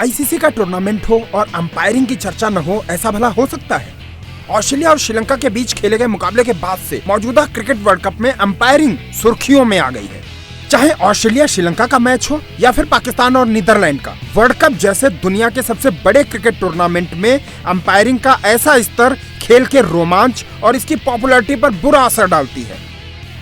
ICC का tournament हो और अंपायरिंग की चर्चा न हो, ऐसा भला हो सकता है? ऑस्ट्रेलिया और श्रीलंका के बीच खेले गए मुकाबले के बाद से मौजूदा क्रिकेट वर्ल्ड कप में अंपायरिंग सुर्खियों में आ गई है। चाहे ऑस्ट्रेलिया श्रीलंका का मैच हो या फिर पाकिस्तान और नीदरलैंड का, वर्ल्ड कप जैसे दुनिया के सबसे बड़े क्रिकेट टूर्नामेंट में अंपायरिंग का ऐसा स्तर खेल के रोमांच और इसकी पॉपुलैरिटी पर बुरा असर डालती है।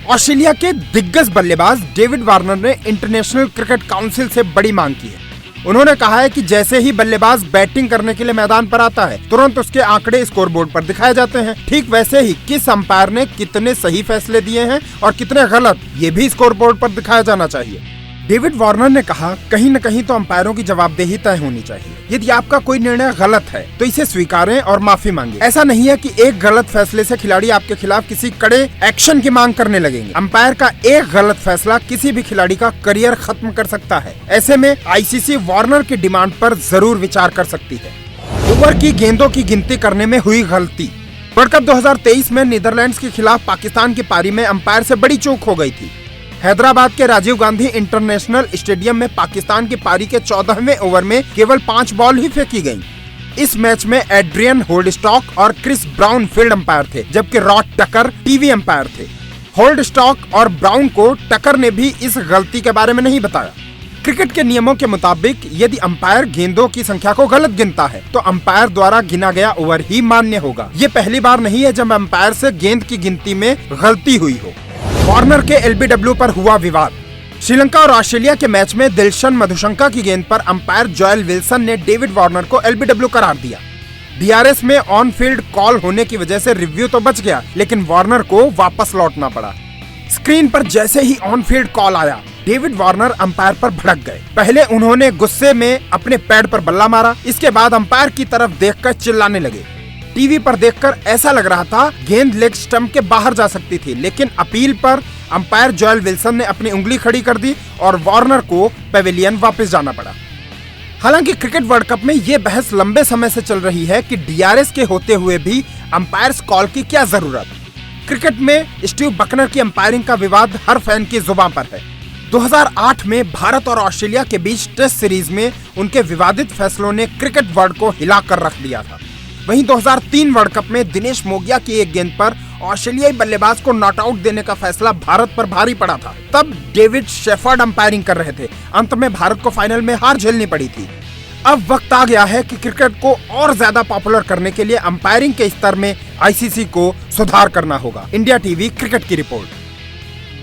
ऑस्ट्रेलिया के दिग्गज बल्लेबाज डेविड वार्नर ने इंटरनेशनल क्रिकेट काउंसिल से बड़ी मांग की है। उन्होंने कहा है कि जैसे ही बल्लेबाज बैटिंग करने के लिए मैदान पर आता है, तुरंत उसके आंकड़े स्कोरबोर्ड पर दिखाए जाते हैं। ठीक वैसे ही किस अंपायर ने कितने सही फैसले दिए हैं और कितने गलत, ये भी स्कोरबोर्ड पर दिखाया जाना चाहिए। डेविड वार्नर ने कहा, कहीं न कहीं तो अंपायरों की जवाबदेही तय होनी चाहिए। यदि आपका कोई निर्णय गलत है तो इसे स्वीकारें और माफी मांगे। ऐसा नहीं है कि एक गलत फैसले से खिलाड़ी आपके खिलाफ किसी कड़े एक्शन की मांग करने लगेंगे। अंपायर का एक गलत फैसला किसी भी खिलाड़ी का करियर खत्म कर सकता है। ऐसे में आईसीसी वार्नर की डिमांड पर जरूर विचार कर सकती है। ओवर की गेंदों की गिनती करने में हुई गलती। वर्ल्ड कप 2023 में नीदरलैंड्स के खिलाफ पाकिस्तान की पारी में अंपायर से बड़ी चूक हो गई थी। हैदराबाद के राजीव गांधी इंटरनेशनल स्टेडियम में पाकिस्तान की पारी के 14वें ओवर में केवल 5 बॉल ही फेंकी गईं। इस मैच में एड्रियन होल्डस्टॉक और क्रिस ब्राउन फील्ड अंपायर थे, जबकि रॉड टकर टीवी अंपायर थे। होल्डस्टॉक और ब्राउन को टकर ने भी इस गलती के बारे में नहीं बताया। क्रिकेट के नियमों के मुताबिक यदि अंपायर गेंदों की संख्या को गलत गिनता है तो अंपायर द्वारा गिना गया ओवर ही मान्य होगा। ये पहली बार नहीं है जब अंपायर से गेंद की गिनती में गलती हुई हो। वार्नर के एलबीडब्ल्यू पर हुआ विवाद। श्रीलंका और ऑस्ट्रेलिया के मैच में दिलशन मधुशंका की गेंद पर अंपायर जोएल विल्सन ने डेविड वार्नर को एलबीडब्ल्यू करार दिया। डीआरएस में ऑन फील्ड कॉल होने की वजह से रिव्यू तो बच गया, लेकिन वार्नर को वापस लौटना पड़ा। स्क्रीन पर जैसे ही ऑन फील्ड कॉल आया, डेविड वार्नर अंपायर पर भड़क गए। पहले उन्होंने गुस्से में अपने पैड पर बल्ला मारा, इसके बाद अंपायर की तरफ देखकर चिल्लाने लगे। टीवी पर देखकर ऐसा लग रहा था गेंद लेग स्टंप के बाहर जा सकती थी, लेकिन अपील पर अंपायर जोएल विल्सन ने अपनी उंगली खड़ी कर दी और वार्नर को पेविलियन वापस जाना पड़ा। हालांकि क्रिकेट वर्ल्ड कप में ये बहस लंबे समय से चल रही है कि डीआरएस के होते हुए भी अंपायर्स कॉल की क्या जरूरत। क्रिकेट में स्टीव बकनर की अंपायरिंग का विवाद हर फैन की जुबान पर है। 2008 में भारत और ऑस्ट्रेलिया के बीच टेस्ट सीरीज में उनके विवादित फैसलों ने क्रिकेट वर्ल्ड को हिला कर रख दिया था। वहीं 2003 वर्ल्ड कप में दिनेश मोगिया की एक गेंद पर ऑस्ट्रेलियाई बल्लेबाज को नॉट आउट देने का फैसला भारत पर भारी पड़ा था। तब डेविड शेफर्ड अंपायरिंग कर रहे थे। अंत में भारत को फाइनल में हार झेलनी पड़ी थी। अब वक्त आ गया है कि क्रिकेट को और ज्यादा पॉपुलर करने के लिए अंपायरिंग के स्तर में आईसीसी को सुधार करना होगा। इंडिया टीवी क्रिकेट की रिपोर्ट।